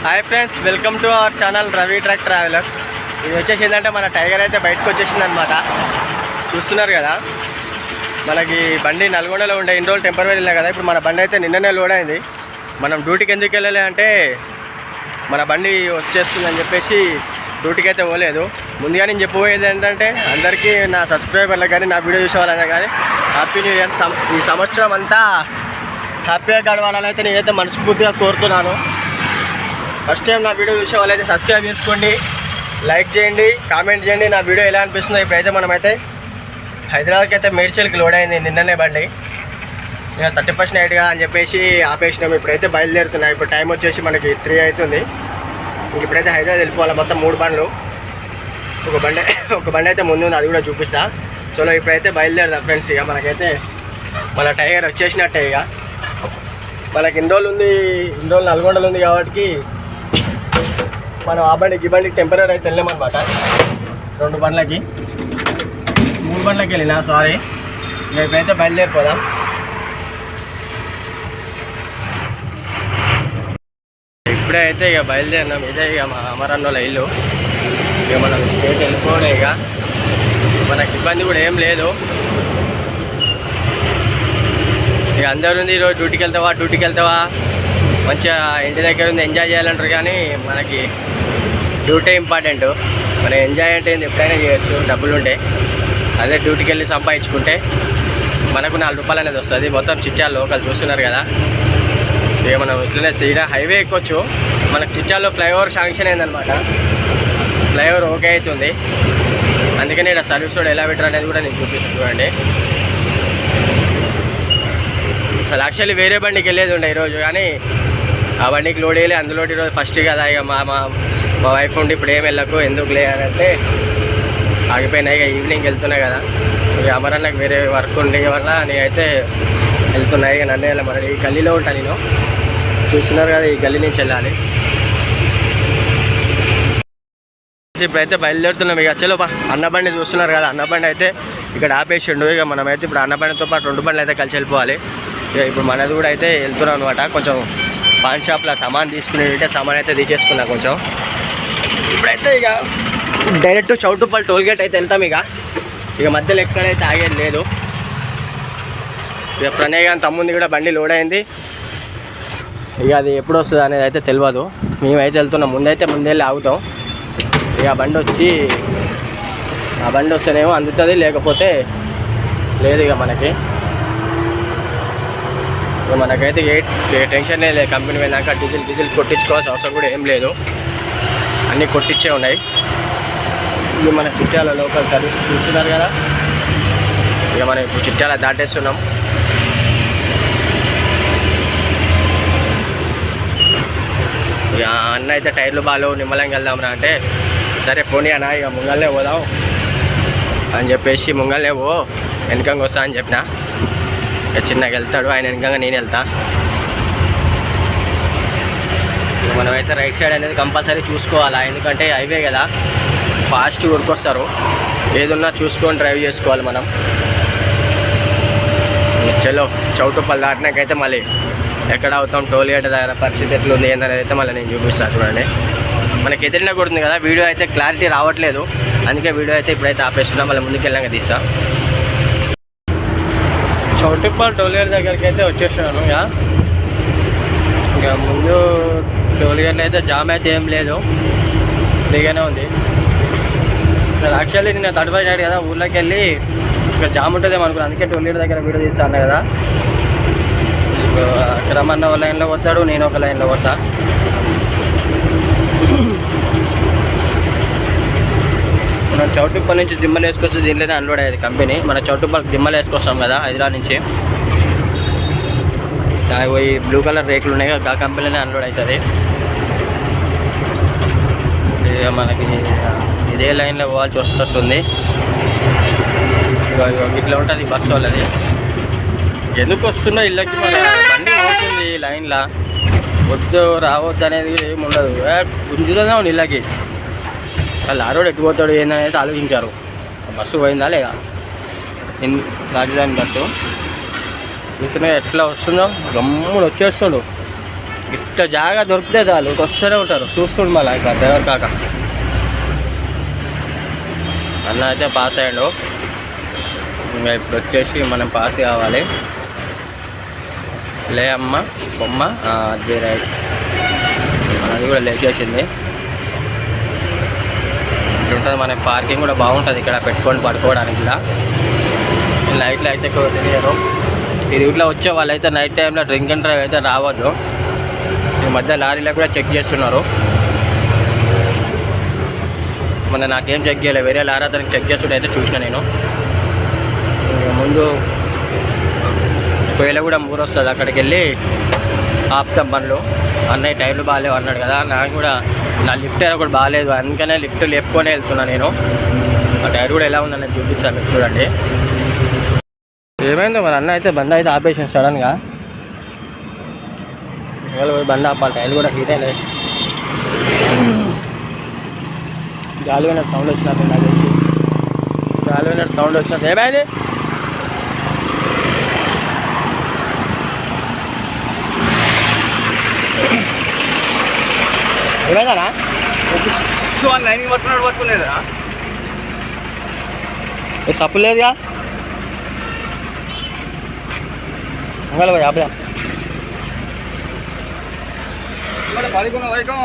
Hi friends, welcome to our channel Ravi truck traveller. ఇది వచ్చేసి ఏంటంటే మన టైగర్ అయితే బయటకు వచ్చేసింది అనమాట. చూస్తున్నారు కదా, మనకి బండి నల్గొండలో ఉండే ఇన్ని రోజులు టెంపరీ వెళ్ళినా కదా. ఇప్పుడు మన బండి అయితే నిన్ననే లోడ్ అయింది. మనం డ్యూటీకి ఎందుకు వెళ్ళాలి అంటే మన బండి వచ్చేస్తుందని చెప్పేసి డ్యూటీకి అయితే పోలేదు. ముందుగా నేను చెప్పబోయేది ఏంటంటే అందరికీ, నా సబ్స్క్రైబర్లకు కానీ నా వీడియో చూసే వాళ్ళైనా కానీ హ్యాపీ న్యూ ఇయర్. ఈ సంవత్సరం అంతా హ్యాపీగా గడవాలని అయితే నేనైతే మనస్ఫూర్తిగా కోరుతున్నాను. ఫస్ట్ టైం నా వీడియో చూసే వాళ్ళైతే సబ్స్క్రైబ్ చేసుకోండి, లైక్ చేయండి, కామెంట్ చేయండి. నా వీడియో ఎలా అనిపిస్తుందో. ఇప్పుడైతే మనమైతే హైదరాబాద్కి అయితే మేడ్చల్కి లోడ్ అయింది నిన్ననే బండి. నేను 31st నైట్గా అని చెప్పేసి ఆపేసినాము. ఇప్పుడైతే బయలుదేరుతున్నాయి. ఇప్పుడు టైం వచ్చేసి మనకి 3 అవుతుంది. ఇప్పుడైతే హైదరాబాద్ వెళ్ళిపోవాలి. మొత్తం 3 బండ్లు. ఒక బండి అయితే ముందు ఉంది, అది కూడా చూపిస్తా. చలో ఇప్పుడైతే బయలుదేరదాం ఫ్రెండ్స్. ఇక మనకైతే మన టైగర్ వచ్చేసినట్టే. ఇక మనకి ఇన్ని రోజులు నల్గొండలు ఉంది కాబట్టి మనం ఆ బండికి టెంపరీ అయితే వెళ్ళామన్నమాట. 2 బండ్లకి 3 బండ్లకి వెళ్ళినా, సారీ. ఇప్పుడైతే బయలుదేరిపోదాం. ఇప్పుడే అయితే ఇక బయలుదేరినాం. ఇదే ఇక మా అమరన్నోళ్ళ ఇల్లు. ఇక మనం స్టేట్ వెళ్ళిపోవడం. ఇక మనకి ఇబ్బంది కూడా ఏం లేదు. ఇక అందరు ఉంది, ఈరోజు డ్యూటీకి వెళ్తావా మంచిగా ఇంటి దగ్గర ఉంది ఎంజాయ్ చేయాలంటారు. కానీ మనకి డ్యూటీ ఇంపార్టెంట్. మనం ఎంజాయ్ అంటే ఎప్పుడైనా చేయొచ్చు, డబ్బులు ఉంటే. అదే డ్యూటీకి వెళ్ళి సంపాదించుకుంటే మనకు 4 రూపాయలు అనేది వస్తుంది. మొత్తం చిట్యాల లోకల్ చూస్తున్నారు కదా. ఇక మనం ఇట్లనే సీదా హైవే ఎక్కొచ్చు. మనకు చిట్యాల్లో ఫ్లైఓవర్ శాంక్షన్ అయిందనమాట. ఫ్లైఓవర్ ఓకే అవుతుంది. అందుకని ఇక్కడ సర్వీస్ రోడ్ ఎలా పెట్టారు అనేది కూడా నేను చూపిస్తాను చూడండి. అసలు యాక్చువల్లీ వేరే బండికి వెళ్ళేది ఉండే ఈరోజు, కానీ ఆ బండికి లోడ్ వేయలే. అందులో ఈరోజు ఫస్ట్ కదా. ఇక మా వైఫ్ ఉండి ఇప్పుడు ఏం వెళ్ళకు ఎందుకు లేదంటే ఆగిపోయినాయి. ఇక ఈవినింగ్ వెళ్తున్నాయి కదా. ఇక అమరన్నకు వేరే వర్క్ ఉండే వల్ల నేనైతే వెళ్తున్నాయి. ఇక నన్ను వెళ్ళమని ఈ గల్లీలో ఉంటాను నేను. చూస్తున్నారు కదా, ఈ గల్లీ నుంచి వెళ్ళాలి. ఇప్పుడైతే బయలుదేరుతున్నాం. ఇక చలో అన్న బండి చూస్తున్నారు కదా. అన్న బండి అయితే ఇక్కడ ఆపేసిండు. ఇక మనమైతే ఇప్పుడు అన్న బండితో పాటు 2 బండ్లు అయితే కలిసి వెళ్ళిపోవాలి. ఇక ఇప్పుడు మనది కూడా అయితే వెళ్తున్నాం అనమాట. కొంచెం పాన్ షాప్లో సామాన్ తీసుకునేటంటే సామాన్ అయితే తీసేసుకున్నా కొంచెం. ఇప్పుడైతే ఇక డైరెక్ట్ చౌటుప్పల్ టోల్గేట్ అయితే వెళ్తాం. ఇక మధ్యలో ఎక్కడైతే ఆగేది లేదు. ఇక ప్రణయ్ గారి తమ్ముంది కూడా బండి లోడ్ అయింది. ఇక అది ఎప్పుడు వస్తుంది అనేది అయితే తెలియదు. మేమైతే వెళ్తున్నాం. ముందెళ్ళి ఆగుతాం. ఇక ఆ బండి వస్తేనేమో అందుతుంది, లేకపోతే లేదు. ఇక మనకైతే ఏ టెన్షన్ లేదు. కంపెనీ వెళ్ళాక డీజిల్ కొట్టించుకోవాల్సిన అవసరం కూడా ఏం లేదు. అన్నీ కొట్టించే ఉన్నాయి. ఇవి మన చిట్యాల లోకల్ సర్వీస్ చూస్తున్నారు కదా. ఇక మనం ఇప్పుడు చిట్యాల దాటేస్తున్నాం. ఇక అన్న అయితే టైర్లు బాగాలేవు, నిమ్మలంగా వెళ్దాంరా అంటే సరే పోనీ అన్న ఇక ముంగల్నే పోదాం అని చెప్పేసి ముంగల్నే వెనకంగా వస్తా అని చెప్పిన. ఇక చిన్నగా వెళ్తాడు ఆయన వెనకంగా, నేను వెళ్తా. మనమైతే రైట్ సైడ్ అనేది కంపల్సరీ చూసుకోవాలా, ఎందుకంటే హైవే కదా, ఫాస్ట్ ఉరికొస్తారు. ఏదున్నా చూసుకొని డ్రైవ్ చేసుకోవాలి మనం. చలో చౌటుప్పల్ దాటినాకైతే మళ్ళీ ఎక్కడ అవుతాం, టోల్ గేట్ దగ్గర పరిస్థితి ఎట్లుంది ఏందనేది అయితే మళ్ళీ నేను చూపిస్తాను చూడండి. మనకి ఎదురుగా కొడుతుంది కదా, వీడియో అయితే క్లారిటీ రావట్లేదు. అందుకే వీడియో అయితే ఇప్పుడైతే ఆపేస్తున్నా, మళ్ళీ ముందుకు వెళ్ళాక తీస్తా. చౌటుప్పల్ టోల్ గేట్ దగ్గరికి అయితే వచ్చేసాను. ఇక ముందు టోల్ గేట్లో అయితే జామ్ అయితే ఏం లేదు, ఫ్రీగానే ఉంది. యాక్చువల్లీ నేను 31st నైట్ కదా, ఊళ్ళోకి వెళ్ళి ఇక్కడ జామ్ ఉంటుందేమో అనుకున్నాను. అందుకే టోల్ గేట్ దగ్గర వీడియో తీస్తాను కదా. రమన్న ఒక లైన్లో పోతాడు, నేను ఒక లైన్లో పోతా. మనం చౌటుప్పల్ నుంచి దిమ్మలు వేసుకొస్తే దీంట్లోనే అన్లోడ్ అయ్యేది కంపెనీ. మన చౌటుప్పల్కి దిమ్మలు వేసుకొస్తాం కదా హైదరాబాద్ నుంచి. ఈ బ్లూ కలర్ రేకులు ఉన్నాయి కదా, ఆ కంపెనీలోనే అన్లోడ్ అవుతుంది. మనకి ఇదే లైన్లో పోవాల్సి వస్తున్నట్టుంది. ఇట్లా ఉంటుంది బస్సు వాళ్ళది. ఎందుకు వస్తున్నా ఇళ్ళకి, మన బండి పోతుంది లైన్లో, వద్దు రావద్దు అనేది ఏమి ఉండదు. గుంజుతూనే ఉంది ఇళ్ళకి. వాళ్ళు ఆ రోడ్ ఎట్టుపోతాడు ఏందనేది ఆలోచించారు. బస్సు పోయిందా లేదా, రాజధాని బస్సు. చూస్తున్నా ఎట్లా వస్తుందో, గమ్ముడు వచ్చేస్తాడు. ఇట్లా జాగా దొరికితే చాలు వస్తూనే ఉంటారు, చూస్తుండు మళ్ళీ ఇక డ్రైవర్ కాక. అన్న అయితే పాస్ అయ్యాడు. ఇంకా ఇప్పుడు వచ్చేసి మనం పాస్ కావాలి. లే అమ్మ బొమ్మ అది రైట్, అది కూడా లేచేసింది. ఇట్లుంటుంది మన పార్కింగ్ కూడా బాగుంటుంది ఇక్కడ పెట్టుకొని పడుకోవడానికి కూడా. లైట్లు అయితే ఎక్కువ తెలియదు. ఈ రూట్లో వచ్చే వాళ్ళైతే నైట్ టైంలో డ్రింక్ అండ్ డ్రైవ్ అయితే రావద్దు. ఈ మధ్య లారీలో కూడా చెక్ చేస్తున్నారు. మన నాకేం చెక్ చేయలేదు, వేరే లారీ అతనికి చెక్ చేస్తుంటే అయితే చూసిన నేను. ముందు కోయిల కూడా ఊరు వస్తుంది, అక్కడికి వెళ్ళి ఆపుతాం బండ్లు. అన్నయ్య టైర్లు బాగాలేవు అన్నాడు కదా, నాకు కూడా నా లిఫ్ట్ అయినా కూడా బాగాలేదు, అందుకనే లిఫ్ట్ లేపుకొనే వెళ్తున్నాను నేను. ఆ టైర్ కూడా ఎలా ఉందని చూపిస్తాను మీకు చూడండి. ఏమైందో మరి అన్న అయితే బండి అయితే ఆపేసాను సడన్గా. బండి ఆపాలి, టైర్ కూడా హీట్ అయినాయి. గాలి వినట్టు సౌండ్ వచ్చినట్టు నాకు తెలిసి, గాలి వినట్టు సౌండ్ వచ్చినట్టు. ఏమైంది? ఏమైందా? లైనింగ్ పట్టుకునేదా? సప్పు లేదుగా అంగళ యాభై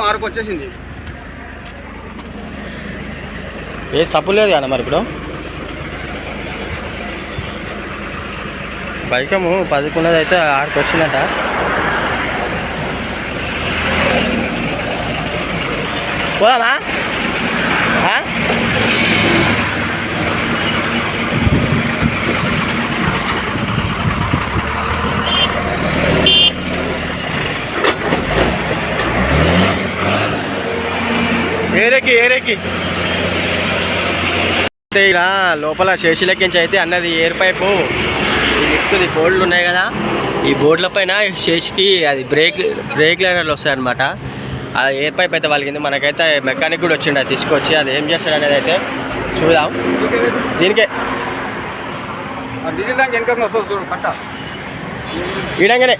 6కు వచ్చేసింది. ఏ సప్పు లేదు కదా మరి ఇప్పుడు. బైకము 10కు అయితే 6కు వచ్చిందట. పోదామా? ఏరేకి ఇలా లోపల శేషిలెక్కించి అయితే అన్నది ఎయిర్ పైపు ఈ బోర్డులు ఉన్నాయి కదా, ఈ బోర్డుల పైన శేషికి అది బ్రేక్ లైనర్లు వస్తాయి అనమాట. ఆ ఎయిర్ పైప్ అయితే వాళ్ళకింది. మనకైతే మెకానిక్ కూడా వచ్చిండు, అది తీసుకొచ్చి అది ఏం చేస్తాడు అనేది అయితే చూద్దాం. దీనికే ఈడంగానే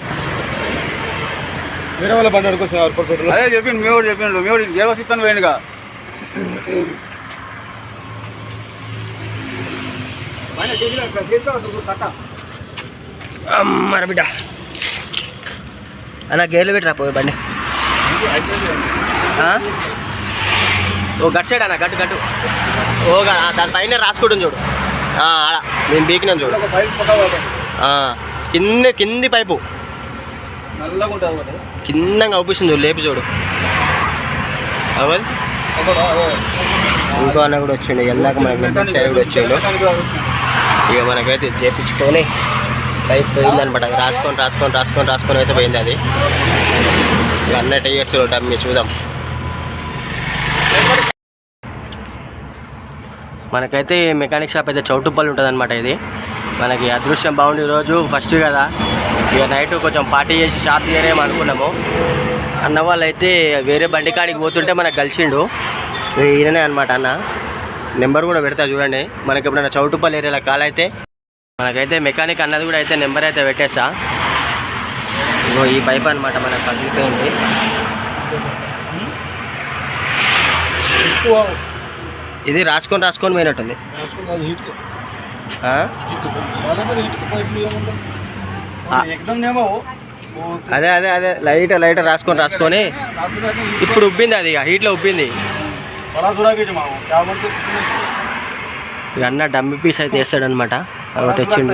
వేరే వాళ్ళ బండి అడుకొచ్చారు. అదే చెప్పిండు, మేము చెప్పిండు, మేము ఏవో సిప్తాను పోయిండుగా. మరి బిడ్డ అన్న గేర్లు పెట్టరా పోయి బండి. ఓ గట్ సైడ్ అన్న, గట్టు ఓ దాని పైన రాసుకుంటుంది చూడు. ఆడ నేను బీకినాను చూడు, కింది పైపు కిందంగా అవుపిస్తుంది చూడు, లేపి చూడు. అవల్ ఇంకో అన్న కూడా వచ్చిండు, వెళ్ళాక మనకి సైడ్ కూడా వచ్చిండు. ఇక మనకైతే చేపించుకొని పైప్ పోయిందనమాట. రాసుకొని అయితే పోయింది అది. ఇక అన్నట్టు చేస్తారు డమ్మి, చూద్దాం. మనకైతే మెకానిక్ షాప్ అయితే చౌటుప్పల్ ఉంటుంది అనమాట. ఇది మనకి అదృష్టం బాగుంది, ఈరోజు ఫస్ట్ కదా. ఇక నైట్ కొంచెం పార్టీ చేసి షాప్ తీయరేమో అనుకున్నాము. అన్న వాళ్ళు అయితే వేరే బండి కాడికి పోతుంటే మనకు కలిసిండు. ఈయననే అనమాట అన్న. నెంబర్ కూడా పెడతా చూడండి. మనకి ఎప్పుడైనా చౌటుప్పల్ ఏరియాలో కాల్ అయితే మనకైతే మెకానిక్ అన్నది కూడా అయితే నెంబర్ అయితే పెట్టేస్తా. ఇగో ఈ పైప్ అనమాట మనకు పగిలిపోయింది. ఇది రాసుకొని పోయినట్టుంది. అదే లైట్ రాసుకొని ఇప్పుడు ఉబ్బింది, అది హీట్లో ఉబ్బింది. ఇక అన్న డమ్మి పీస్ అయితే వేస్తాడనమాట. అవి తెచ్చిండు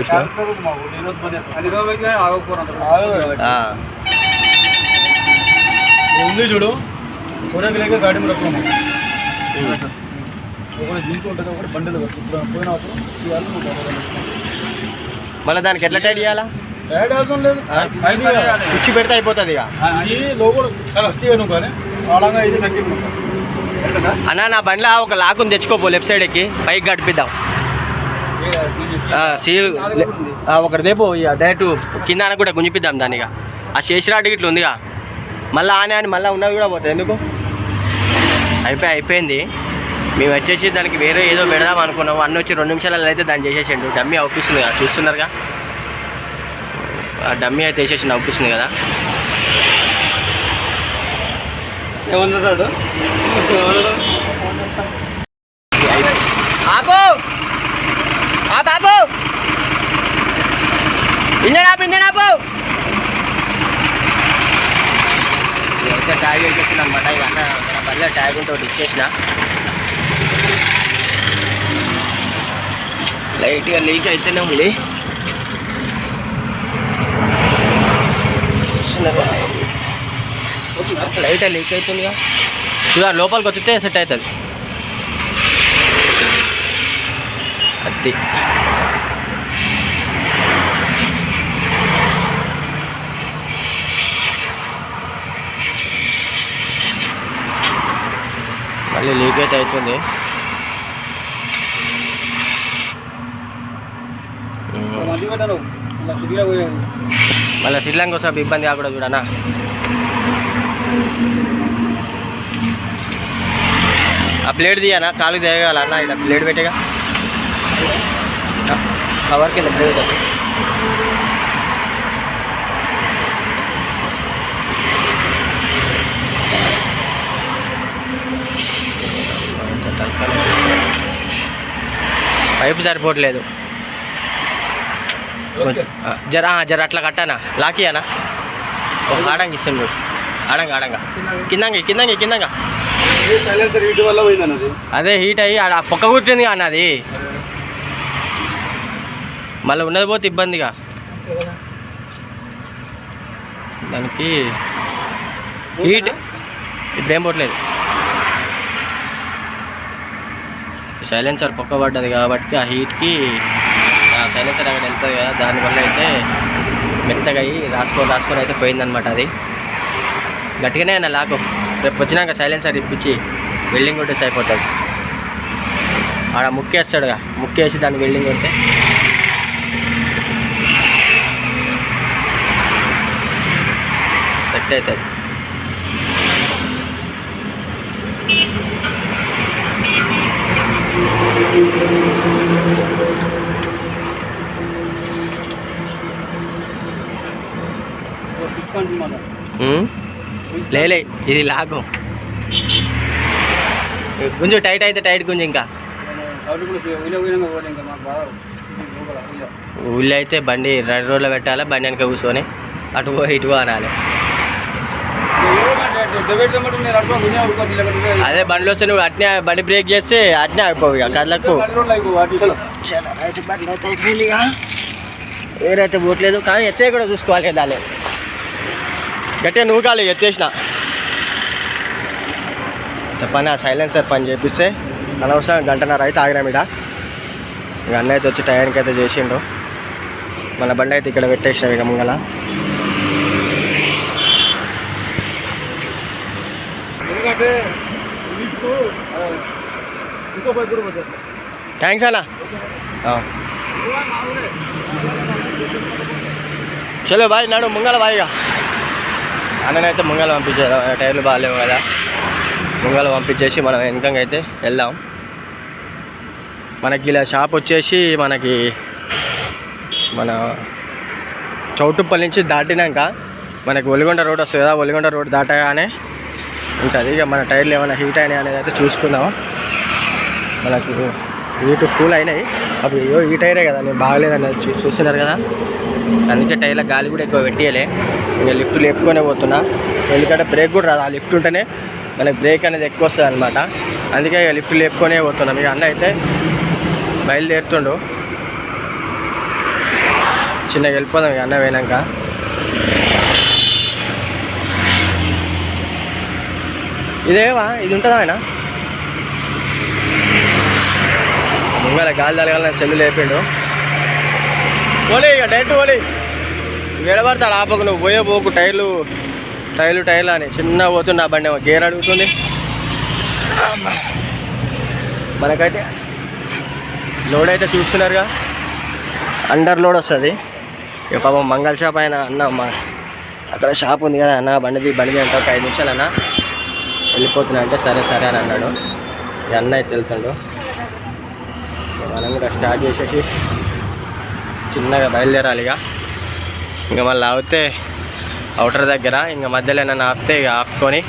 చూడు. గాడి మళ్ళీ దానికి ఎట్లా టైట్ చేయాలా? అవసరం లేదు, కుచ్చి పెడితే అయిపోతుంది. ఇక అన్న నా బండిలో ఒక లాకుని తెచ్చుకోపో, లెఫ్ట్ సైడ్ ఎక్కి పైకి గడిపిద్దాం. ఒకటి రేపు డైరెక్ట్ కింద కూడా గుంజిపిద్దాం దాన్ని. ఇక ఆ శేషరాడు ఇట్లా ఉందిగా, మళ్ళీ ఆనే అని మళ్ళీ ఉన్నవి కూడా పోతాయి. ఎందుకు అయిపోయింది. మేము వచ్చేసి దానికి వేరే ఏదో పెడదాం అనుకున్నాము. అన్నీ వచ్చి 2 నిమిషాలలో అయితే దాన్ని చేసేసిండు. డమ్మీ అవుపిస్తుంది కదా, చూస్తున్నారుగా. ఆ డమ్మీ అయితే వేసేసి అవుపిస్తుంది కదా. ఏమన్నాడు ఆపు ఆపు ఇంజన్ ఆపు అయితే ట్యాగ్ వేసేసిన అనమాట. ఇక అన్న మన పల్లె ట్యాగ్ ఉంటే ఒకటి ఇచ్చేసిన. లైట్గా లీక్ అయితేనే ఉంది. లైట్గా లీక్ అవుతుందిగా చూడ లోపలికి వచ్చితే సెట్ అవుతుంది. అది మళ్ళీ లీక్ అయితే అవుతుంది. మళ్ళీ సిడ్లాంగ్ కోసం ఇబ్బంది కాకూడదు చూడనా. ఆ ప్లేట్ తీయనా కాలు తీయగల అన్న. ఇలా ప్లేట్ పెట్టేగా కవర్ కింద ప్లేట్ పైపు సరిపోవట్లేదు. జర అట్లా కట్టానా లాకియానా ఆడంగా ఇస్తాను. ఆడంగా కిందంగా అదే హీట్ అయ్యి ఆ పొక్క కుట్టింది అన్నది. మళ్ళీ ఉన్నది పోతే ఇబ్బందిగా దానికి హీట్ ఇప్పుడేం పోవట్లేదు. సైలెన్సర్ పొక్క పడ్డది కాబట్టి ఆ హీట్కి ఆ సైలెన్సర్ అక్కడ వెళ్తుంది కదా, దానివల్ల అయితే మెత్తగా అయ్యి రాసుకొని అయితే పోయిందనమాట. అది గట్టిగానే అన్న లాకు. రేపు వచ్చినాక సైలెన్సర్ ఇప్పించి వెల్డింగ్ కొట్టేసి అయిపోతుంది. ఆడ ముక్కేస్తాడుగా, ముక్కేసి దాన్ని వెల్డింగ్ కొడితే సెట్ అవుతుంది. లేలే ఇది లాగు కొంచెం టైట్ అయితే టైట్ కొంచెం ఇంకా ఊళ్ళో అయితే బండి 2 రోజులు పెట్టాలి. బండి వెనక కూర్చొని అటు ఇటు అనాలి. అదే బండిలో వస్తే నువ్వు అట్నే బండి బ్రేక్ చేస్తే అట్నే అయిపోవు ఇక కళ్ళకు. బండి అయితే అయిపోయింది ఇక ఏరైతే పోవట్లేదు. కానీ ఎత్తే కూడా చూసుకోవాలి దాన్ని గట్టిగా నువ్వు కాలి ఎత్తేసిన పని. ఆ సైలెన్సర్ పని చేపిస్తే అనవసరం 1.5 గంట అయితే ఆగినాం ఇక. ఇక అన్న అయితే వచ్చి టయానికి అయితే చేసిండు. మన బండి అయితే ఇక్కడ పెట్టేసినాం ఇక ముంగల. థ్యాంక్స్ అన్న. చలో బాయ్ నాడు ముంగల బాయ్గా. అన్ననైతే ముంగల పంపించేద్దాం. టైర్లు బాగాలేవు కదా, ముంగల పంపించేసి మనం వెనకంగా అయితే వెళ్దాం. మనకి ఇలా షాప్ వచ్చేసి మనకి మన చౌటుప్పల్ నుంచి దాటినాక మనకి ఒలిగొండ రోడ్ వస్తుంది కదా, ఒలిగొండ రోడ్ దాటగానే ఉంటుంది. ఇక మన టైర్లు ఏమైనా హీట్ అయినాయి అనేది అయితే చూసుకుందాం. మనకు హీట్ కూల్ అయినాయి అప్పుడు. ఈ టైరే కదా నేను బాగలేదనేది చూస్తున్నారు కదా, అందుకే టైర్ల గాలి కూడా ఎక్కువ పెట్టియలే. ఇక లిఫ్ట్ లేపుకొనే పోతున్నా, ఎందుకంటే బ్రేక్ కూడా రాదు. ఆ లిఫ్ట్ ఉంటేనే మనకి బ్రేక్ అనేది ఎక్కువ వస్తుంది అనమాట. అందుకే ఇక లిఫ్ట్ లేపుకొనే పోతున్నాం. ఇక అన్న అయితే బయలుదేరుతుండు. చిన్నగా వెళ్ళిపోదాం ఇక అన్న పోయినాక. ఇదేవా ఇది ఉంటుందా ఆయన ముంగల గాలి తలగాలని సెల్లు లేపిండు. పోలే ఇక డైరెక్ట్ పోలే, వేడబడతాడు ఆపకు. నువ్వు పోకు టైర్లు అని చిన్న పోతుంది. ఆ బండి గేర్ అడుగుతుంది. మనకైతే లోడ్ అయితే చూస్తున్నారుగా, అండర్ లోడ్ వస్తుంది. ఇక పాపం మంగళ షాప్ అయినా అన్న అక్కడ షాప్ ఉంది కదా అన్న, బండిది అంటే ఒక 5 నిమిషాలు అన్న వెళ్ళిపోతున్నా అంటే సరే అని అన్నాడు. ఇక అన్న అయితే వెళ్తాడు. మనం కూడా స్టార్ట్ చేసేసి చిన్నగా బయలుదేరాలి. ఇక మళ్ళీ ఆపితే అవుటర్ దగ్గర ఇంకా మధ్యలో ఏమైనా ఆపితే ఇక ఆపుకొని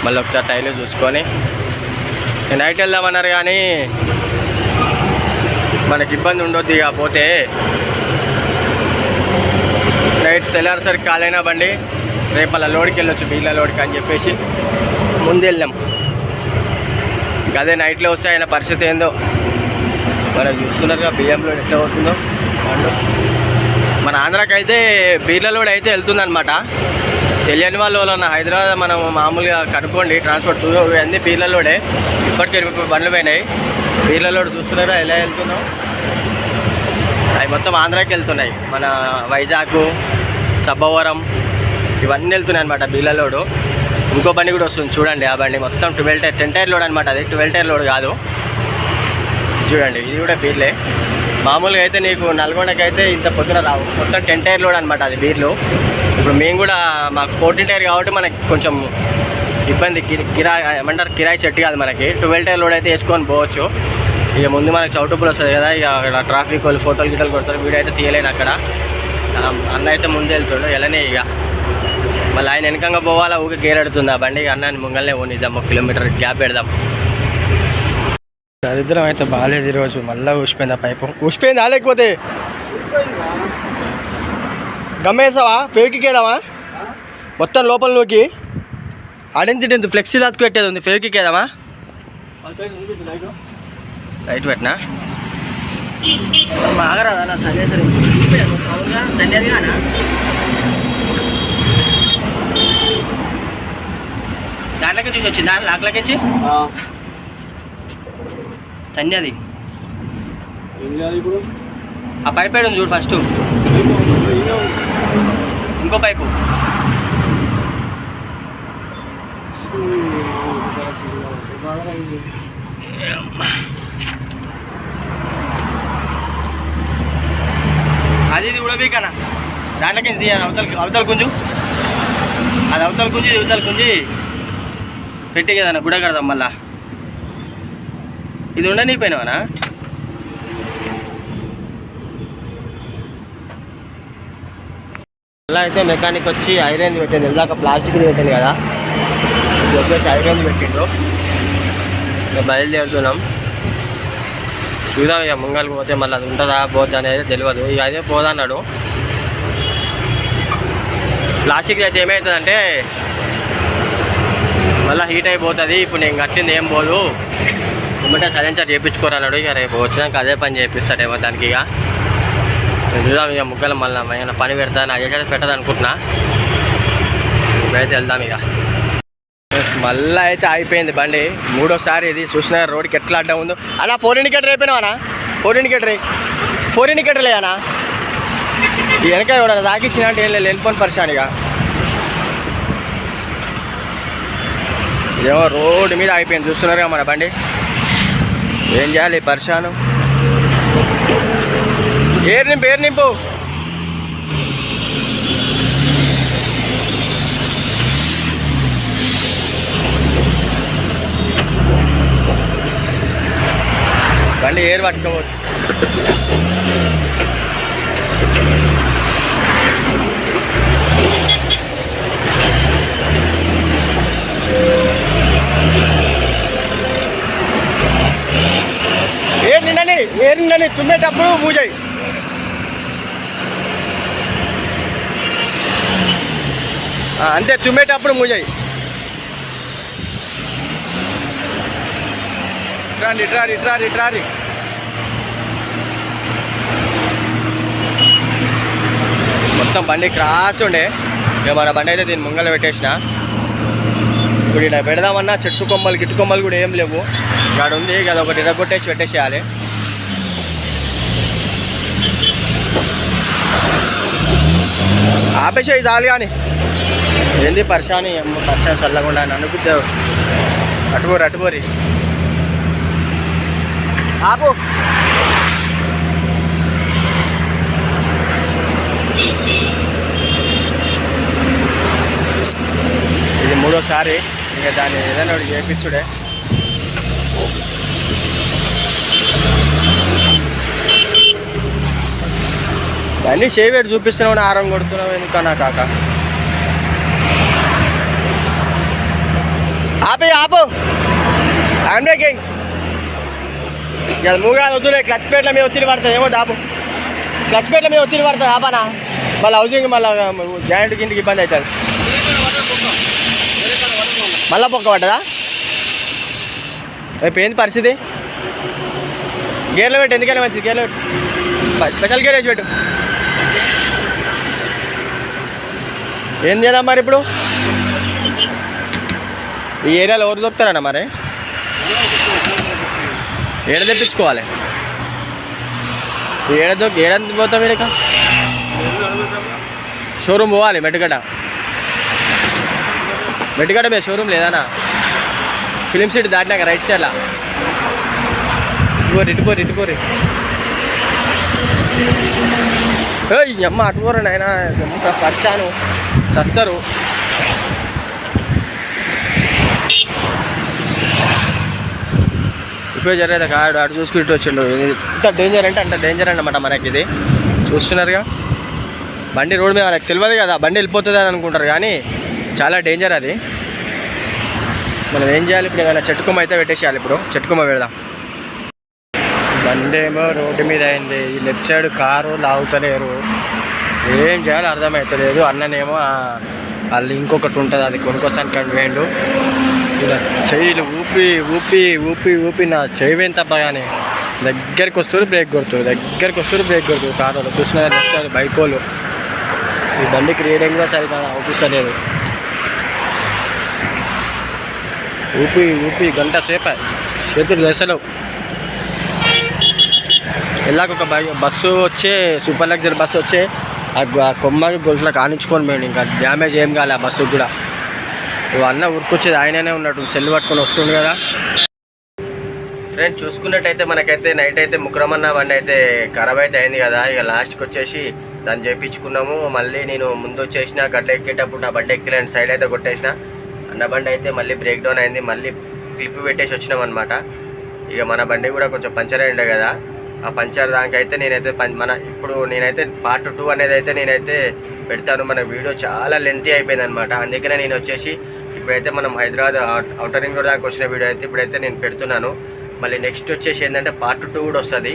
మళ్ళీ ఒకసారి టైలు చూసుకొని నైట్ వెళ్దామన్నారు కానీ మనకి ఇబ్బంది ఉండొద్దు ఇక పోతే నైట్ తెల్లారిసరికి కాలైనా బండి రేపు అలా లోడ్కి వెళ్ళొచ్చు బీర్ల లోడ్కి అని చెప్పేసి ముందు వెళ్ళాం. అదే నైట్లో వస్తే ఆయన పరిస్థితి ఏందో మనం చూస్తున్నారుగా బియ్యంలో ఎట్లా అవుతుందో. మన ఆంధ్రాకి అయితే బీర్ల లోడ్ అయితే వెళ్తుందనమాట. తెలియని వాళ్ళు హైదరాబాద్ మనం మామూలుగా కనుక్కోండి ట్రాన్స్పోర్ట్ అన్నీ బీర్ల లోడే. ఇప్పటికే 20 బండ్లు పోయినాయి. బీర్ల లోడ్ చూస్తున్నారా ఎలా వెళ్తున్నాం. అవి మొత్తం ఆంధ్రాకి వెళ్తున్నాయి. మన వైజాగ్, సబ్బవరం ఇవన్నీ వెళ్తున్నాయి అనమాట బీర్ల లోడు. ఇంకో బండి కూడా వస్తుంది చూడండి. ఆ బండి మొత్తం 12 టైర్ 10 టైర్ లోడ్ అనమాట. అది 12 టైర్ లోడ్ కాదు. చూడండి ఇది కూడా బీర్లే. మామూలుగా అయితే నీకు నల్గొండకి అయితే ఇంత పొద్దున రావు. మొత్తం 10 టైర్ లోడ్ అనమాట అది బీర్లు. ఇప్పుడు మేము కూడా మాకు 14 టైర్ కాబట్టి మనకి కొంచెం ఇబ్బంది. కిరాయి ఏమంటారు, కిరాయి సెట్ కాదు మనకి. 12 టైర్ లోడ్ అయితే వేసుకొని పోవచ్చు. ఇక ముందు మనకి చౌటుప్పులు వస్తుంది కదా, ఇక అక్కడ ట్రాఫిక్ వాళ్ళు ఫోటోలు గిటలు కొడతారు. వీడియో అయితే తీయలేను అక్కడ. అన్న అయితే ముందు వెళ్తుండు ఎలానే. ఇక మళ్ళీ ఆయన వెనకంగా పోవాలా, ఊరికి గేర్ అడుతుంది ఆ బండి. అన్నాన్ని ముంగల్నే పోనిద్దాం, 1 కిలోమీటర్ గ్యాప్ పెడదాం. దరిద్రం అయితే బాగాలేదు ఈరోజు. మళ్ళీ ఊసిపోయింది ఆ పైపు. ఊసిపోయిందా లేకపోతే గమ్మేసావా, ఫేవికికేదావా మొత్తం లోపల నూకి ఆడించి ఫ్లెక్సీ దాచుకు పెట్టేది ఉంది. ఫేవికికేదామా లైట్ పెట్టినా బాగరాదా నా సరే ధన్యవాదానా. దాంట్లోకి చూసి వచ్చిందా లాక్లకించి తన్యది. ఆ పైప్ ఉంది చూడు ఫస్ట్. ఇంకో పైపు అది ఇది కూడా బీకనా దాంట్లోకి అవతల గుంజు. అది అవతల గుంజి ఇవతల గుంజి పెట్టి కదన్నా గుడ కడదాం. మళ్ళా ఇది ఉండనీపోయినావనా. అలా అయితే మెకానిక్ వచ్చి ఐరన్ పెట్టింది. ఇందాక ప్లాస్టిక్ది పెట్టింది కదా, ఇది వచ్చేసి ఐరన్ పెట్టిండు. ఇక బయలుదేరుతున్నాం. చూద్దాం ఇక ముంగల్కి పోతే మళ్ళీ అది ఉంటుందా పోద్దా అనేది తెలియదు. ఇక అదే పోదన్నాడు. ప్లాస్టిక్ అయితే ఏమవుతుందంటే మళ్ళీ హీట్ అయిపోతుంది. ఇప్పుడు నేను కట్టింది ఏం పోదు, ఇమ్మటే సైలెన్సర్ చేయించుకోరన్నాడు. ఇక రేపు వచ్చినాక అదే పని చేపిస్తాడేమో దానికి. ఇక చూద్దాం ఇక ముగ్గలు మళ్ళీ ఏమైనా పని పెడతా. నాకు చేసేది పెట్టదు అనుకుంటున్నా. ఇప్పుడైతే వెళ్దాం ఇక. మళ్ళీ అయితే అయిపోయింది బండి. 3వ సారి ఇది. చూసిన రోడ్కి ఎట్లా అడ్డం ఉందో. అలా 4 ఇండికేటర్ అయిపోయినావా? 4 ఇండికేటర్ 4 ఇండికేటర్ లేదనా. ఈ వెనక ఎవడన్నా దాకిచ్చిన అంటే ఏం లేదు, వెళ్ళిపోని పరిశానిగా. ఇదేమో రోడ్డు మీద అయిపోయింది. చూస్తున్నారుగా మన బండి. ఏం చేయాలి పరిశాను. ఏరు నింపు బండి ఏరు పట్టుకోవచ్చు. ఏరు నిండని తుమ్మేటప్పుడు మూజాయి. అంతే, తుమ్మేటప్పుడు మూజాయి. ఇట్రారి మొత్తం బండి క్రాస్ ఉండే. ఇక మన బండి అయితే దీన్ని ముంగల పెట్టేసిన. ఇప్పుడు ఇక్కడ పెడదామన్నా చెట్టు కొమ్మలు గిట్టు కొమ్మలు కూడా ఏం లేవు. ఇక్కడ ఉంది కదా, ఒకటి ఇరగొట్టేసి పెట్టేసేయాలి. ఆపేసేయి చాలు. కానీ ఏంది పరిశాని పరిశాని చల్లకుండా అనుకుంటావు. అటుపోరి ఆపు. ఇది 3వ సారి. ఇంకా దాన్ని ఏదైనా ఒకటి చేపిస్తుడే. అన్నీ చేయబెట్టి చూపిస్తున్నావు, ఆరం కొడుతున్నావు ఎందుకన్నా కాక. ఆపు హ్యాండ్ బ్రేకింగ్ ఇక మూగా వద్దులే క్లచ్ ప్లేట్ల మీద ఒత్తిడి పడుతుంది ఏమో ఆపు క్లచ్ ప్లేట్ల మీద ఒత్తిడి పడుతుంది ఆపనా మళ్ళీ హౌసింగ్ మళ్ళీ జాయింట్ కిందికి ఇబ్బంది అవుతుంది మళ్ళీ పొక్క పడ్డదా రేపు ఏంది పరిస్థితి గేర్లో పెట్టు ఎందుకైనా మంచిది గేర్లో పెట్టు స్పెషల్ గేర్ వేసి పెట్టు ఏం చేద్దాం మరి ఇప్పుడు ఈ ఏరియాలో ఎవరు దొరుకుతారన్న మరి ఏడ తెప్పించుకోవాలి ఏడ పోతాం మీరు షోరూమ్ పోవాలి మెట్టుగడ్డ మీద షోరూమ్ లేదన్నా ఫిలిం సిటీ దాటినాక రైట్ సైడ్లా ఇటుపోరి అమ్మ అటుపోరు నాయన ఎంత పరిచాను చస్తారు ఇప్పుడు జరిగేది కాదు అటు చూసుకుని ఇటు వచ్చిండు ఎంత డేంజర్ అంటే అంత డేంజర్ అన్నమాట మనకి ఇది చూస్తున్నారుగా బండి రోడ్ మీద వాళ్ళకి తెలియదు కదా బండి వెళ్ళిపోతుంది అని అనుకుంటారు కానీ చాలా డేంజర్ అది మనం ఏం చేయాలి ఇప్పుడు ఏదైనా చెట్టుకొమ్మ అయితే పెట్టేసేయాలి ఇప్పుడు చెట్టుకొమ్మ పెడదాం బండి ఏమో రోడ్డు మీద అయింది ఈ లెఫ్ట్ సైడ్ కారు లాగుతలేరు ఏం చేయాలో అర్థమవుతలేదు అన్ననేమో వాళ్ళు ఇంకొకటి ఉంటుంది అది కొనుక్కోసానికి వేయండు ఇలా చెయ్యిలు ఊపి నా చెయ్యి ఎంత కానీ దగ్గరికి వస్తారు బ్రేక్ కొడుతుంది కారు చూసిన లెఫ్ట్ సైడ్ బైక్ వాళ్ళు ఈ బండికి రీడింగ్ కూడా సరిగ్గా అవుపిస్తలేదు ఊపి గంట సేపు చేతులు దశలేవు ఇలాగ ఒక బస్సు వచ్చే సూపర్ లగ్జరీ బస్సు వచ్చే ఆ కొమ్మకి గొలుసులో కానించుకొని పోయింది ఇంకా డ్యామేజ్ ఏం కాలే ఆ బస్సుకు కూడా అన్న ఊరుకొచ్చేది ఆయననే ఉన్నట్టు సెల్ పట్టుకొని వస్తుంది కదా ఫ్రెండ్స్ చూసుకున్నట్టయితే మనకైతే నైట్ అయితే ముక్రమన్న బండి అయితే ఖరాబ్ అయితే అయింది కదా ఇక లాస్ట్కి వచ్చేసి దాన్ని చేయించుకున్నాము మళ్ళీ నేను ముందు వచ్చేసిన గడ్డ ఎక్కేటప్పుడు నా బండి ఎక్కలేని సైడ్ అయితే కొట్టేసిన అన్న బండి అయితే మళ్ళీ బ్రేక్ డౌన్ అయింది మళ్ళీ క్లిప్ పెట్టేసి వచ్చినాం అనమాట ఇక మన బండి కూడా కొంచెం పంచర్ అయిండే కదా ఆ పంచర్ దానికైతే నేనైతే ఇప్పుడు నేనైతే పార్ట్ 2 అనేది అయితే నేనైతే పెడతాను మన వీడియో చాలా లెంతీ అయిపోయింది అనమాట అందుకనే నేను వచ్చేసి ఇప్పుడైతే మనం హైదరాబాద్ ఔటర్ రింగ్ రోడ్ దాకా వచ్చిన వీడియో అయితే ఇప్పుడైతే నేను పెడుతున్నాను మళ్ళీ నెక్స్ట్ వచ్చేసి ఏంటంటే పార్ట్ 2 కూడా వస్తుంది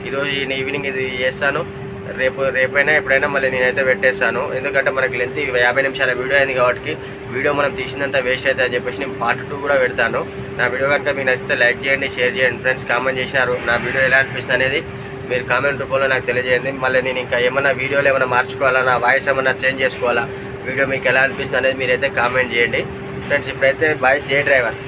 ఈరోజు ఈవినింగ్ ఇది చేస్తాను రేపైనా ఎప్పుడైనా మళ్ళీ నేనైతే పెట్టేస్తాను ఎందుకంటే మనకి లెంత్ 50 నిమిషాల వీడియో అయింది కాబట్టి వీడియో మనం తీసినంత వేస్ట్ అవుతుంది అని చెప్పేసి నేను పార్ట్ 2 కూడా పెడతాను నా వీడియో కనుక మీకు నచ్చితే లైక్ చేయండి షేర్ చేయండి ఫ్రెండ్స్ కామెంట్ చేసినారు నా వీడియో ఎలా అనిపిస్తుంది అనేది మీరు కామెంట్ రూపంలో నాకు తెలియజేయండి మళ్ళీ నేను ఇంకా ఏమైనా వీడియోలో ఏమైనా మార్చుకోవాలా నా వాయిస్ ఏమైనా చేంజ్ చేసుకోవాలా వీడియో మీకు ఎలా అనిపిస్తుంది అనేది మీరైతే కామెంట్ చేయండి ఫ్రెండ్స్ ఇప్పుడైతే బై జే డ్రైవర్స్